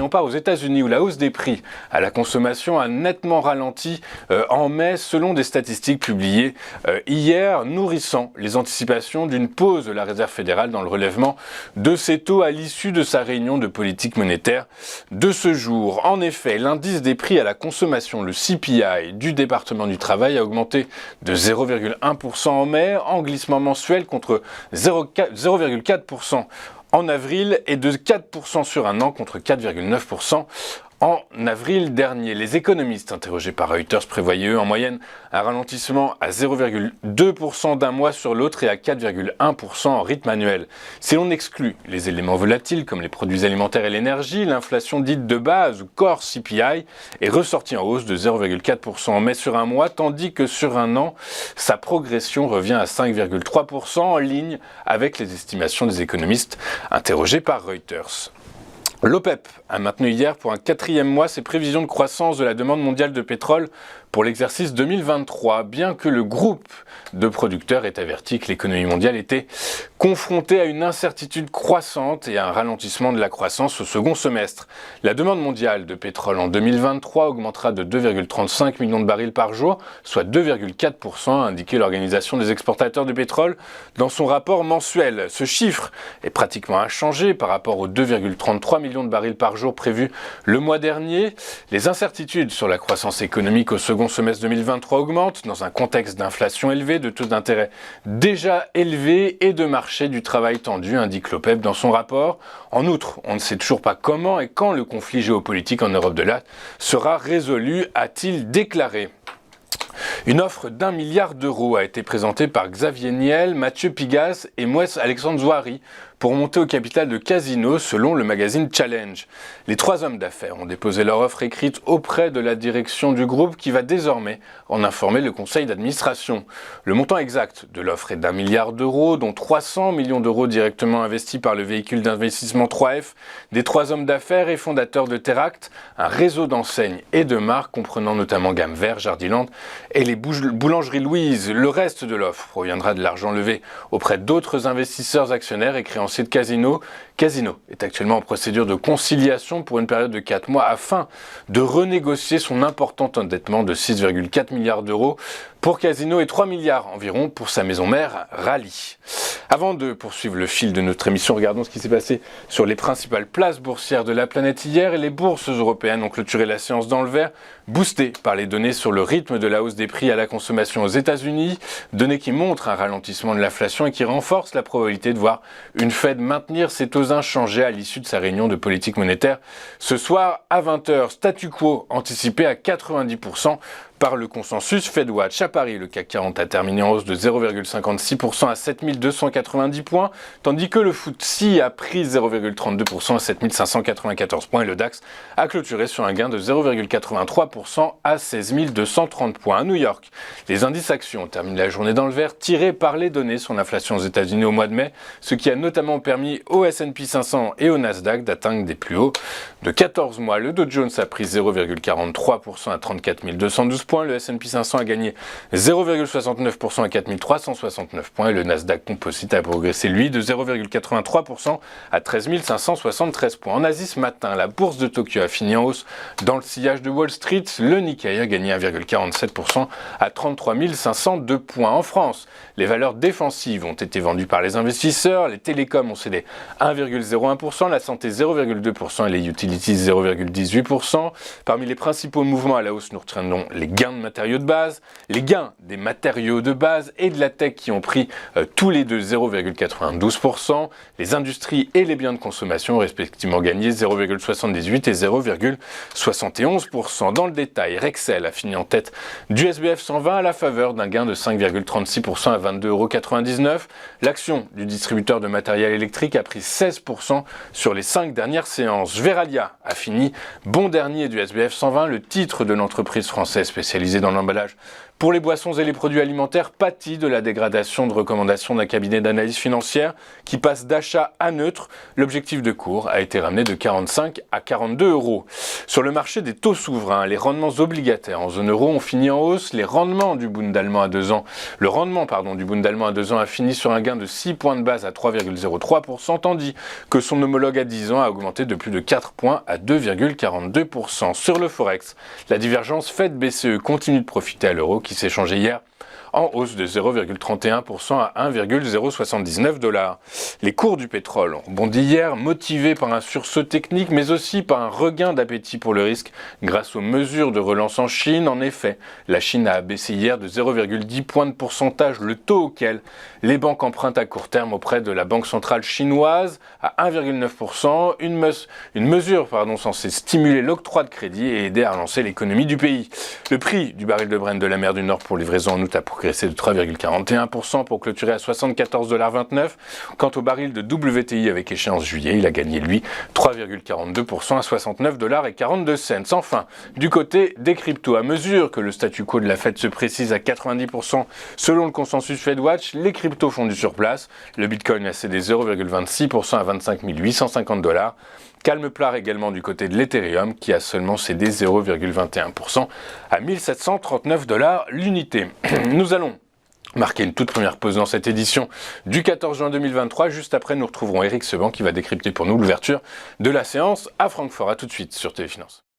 on part aux États-Unis où la hausse des prix à la consommation a nettement ralenti en mai selon des statistiques publiées hier, nourrissant les anticipations d'une pause de la Réserve fédérale dans le relèvement de ses taux à l'issue de sa réunion de politique monétaire de ce jour. En effet, l'indice des prix à la consommation, le CPI du département du travail, a augmenté de 0,1% en mai, en glissement mensuel contre 0,4% en avril et de 4% sur un an contre 4,9% en avril dernier. Les économistes interrogés par Reuters prévoyaient eux en moyenne un ralentissement à 0,2% d'un mois sur l'autre et à 4,1% en rythme annuel. Si l'on exclut les éléments volatiles comme les produits alimentaires et l'énergie, l'inflation dite de base ou core CPI est ressortie en hausse de 0,4% en mai sur un mois, tandis que sur un an, sa progression revient à 5,3% en ligne avec les estimations des économistes interrogés par Reuters. L'OPEP a maintenu hier pour un 4e mois ses prévisions de croissance de la demande mondiale de pétrole pour l'exercice 2023, bien que le groupe de producteurs ait averti que l'économie mondiale était confrontée à une incertitude croissante et à un ralentissement de la croissance au second semestre. La demande mondiale de pétrole en 2023 augmentera de 2,35 millions de barils par jour, soit 2,4%, a indiqué l'Organisation des exportateurs de pétrole dans son rapport mensuel. Ce chiffre est pratiquement inchangé par rapport aux 2,33 millions de barils par jour prévus le mois dernier. Les incertitudes sur la croissance économique au second semestre 2023 augmentent dans un contexte d'inflation élevée, de taux d'intérêt déjà élevés et de marché du travail tendu, indique l'OPEP dans son rapport. En outre, on ne sait toujours pas comment et quand le conflit géopolitique en Europe de l'Est sera résolu, a-t-il déclaré. Une offre d'1 milliard d'euros a été présentée par Xavier Niel, Mathieu Pigasse et Mouès Alexandre Zouari pour monter au capital de Casino, selon le magazine Challenge. Les trois hommes d'affaires ont déposé leur offre écrite auprès de la direction du groupe qui va désormais en informer le conseil d'administration. Le montant exact de l'offre est d'1 milliard d'euros, dont 300 millions d'euros directement investis par le véhicule d'investissement 3F des trois hommes d'affaires et fondateurs de Teract, un réseau d'enseignes et de marques comprenant notamment Gamme Vert, Jardiland et les boulangeries Louise. Le reste de l'offre proviendra de l'argent levé auprès d'autres investisseurs actionnaires et créanciers de Casino. Casino est actuellement en procédure de conciliation pour une période de 4 mois afin de renégocier son important endettement de 6,4 milliards d'euros pour Casino et 3 milliards environ pour sa maison mère Rallye. Avant de poursuivre le fil de notre émission, regardons ce qui s'est passé sur les principales places boursières de la planète hier. Les bourses européennes ont clôturé la séance dans le vert, boostées par les données sur le rythme de la hausse des prix à la consommation aux États-Unis, données qui montrent un ralentissement de l'inflation et qui renforcent la probabilité de voir une Fed maintenir ses taux inchangés à l'issue de sa réunion de politique monétaire ce soir à 20h. Statu quo anticipé à 90% par le consensus FedWatch. À Paris, le CAC 40 a terminé en hausse de 0,56% à 7290 points, tandis que le FTSE a pris 0,32% à 7594 points et le DAX a clôturé sur un gain de 0,83% à 16 230 points. À New York, les indices actions terminent la journée dans le vert, tirés par les données sur l'inflation aux États-Unis au mois de mai, ce qui a notamment permis au S&P 500 et au Nasdaq d'atteindre des plus hauts de 14 mois. Le Dow Jones a pris 0,43% à 34 212 points, le S&P 500 a gagné 0,69% à 4 369 points et le Nasdaq Composite a progressé lui de 0,83% à 13 573 points. En Asie ce matin, la bourse de Tokyo a fini en hausse dans le sillage de Wall Street. Le Nikkei a gagné 1,47% à 33 502 points. En France, les valeurs défensives ont été vendues par les investisseurs. Les télécoms ont cédé 1,01%, la santé 0,2% et les utilities 0,18%. Parmi les principaux mouvements à la hausse, nous retiendrons les gains de matériaux de base, les gains des matériaux de base et de la tech qui ont pris tous les deux 0,92%. Les industries et les biens de consommation ont respectivement gagné 0,78 et 0,71%. Dans le détail, Rexel a fini en tête du SBF 120 à la faveur d'un gain de 5,36% à 22,99 €. L'action du distributeur de matériel électrique a pris 16% sur les 5 dernières séances. Verallia a fini bon dernier du SBF 120, le titre de l'entreprise française spécialisée dans l'emballage Pour les boissons et les produits alimentaires, pâtis de la dégradation de recommandations d'un cabinet d'analyse financière qui passe d'achat à neutre. L'objectif de cours a été ramené de 45 à 42 euros. Sur le marché des taux souverains, les rendements obligataires en zone euro ont fini en hausse. Le rendement du Bund allemand à 2 ans a fini sur un gain de 6 points de base à 3,03%, tandis que son homologue à 10 ans a augmenté de plus de 4 points à 2,42%. Sur le Forex, la divergence Fed-BCE continue de profiter à l'euro qui s'est changé hier en hausse de 0,31% à 1,079 $. Les cours du pétrole ont bondi hier, motivés par un sursaut technique, mais aussi par un regain d'appétit pour le risque grâce aux mesures de relance en Chine. En effet, la Chine a abaissé hier de 0,10 points de pourcentage le taux auquel les banques empruntent à court terme auprès de la Banque centrale chinoise à 1,9%, une mesure censée stimuler l'octroi de crédit et aider à relancer l'économie du pays. Le prix du baril de Brent de la mer du Nord pour livraison en août a progressé de 3,41% pour clôturer à 74,29 $. Quant au baril de WTI avec échéance juillet, il a gagné lui 3,42% à 69,42 $. Enfin, du côté des cryptos, à mesure que le statu quo de la Fed se précise à 90% selon le consensus FedWatch, les cryptos font du surplace. Le Bitcoin a cédé 0,26% à 25 850 $. Calme plat également du côté de l'Ethereum qui a seulement cédé 0,21% à 1739 $ l'unité. Nous allons marquer une toute première pause dans cette édition du 14 juin 2023. Juste après, nous retrouverons Eric Seban qui va décrypter pour nous l'ouverture de la séance à Francfort. A tout de suite sur TV Finance.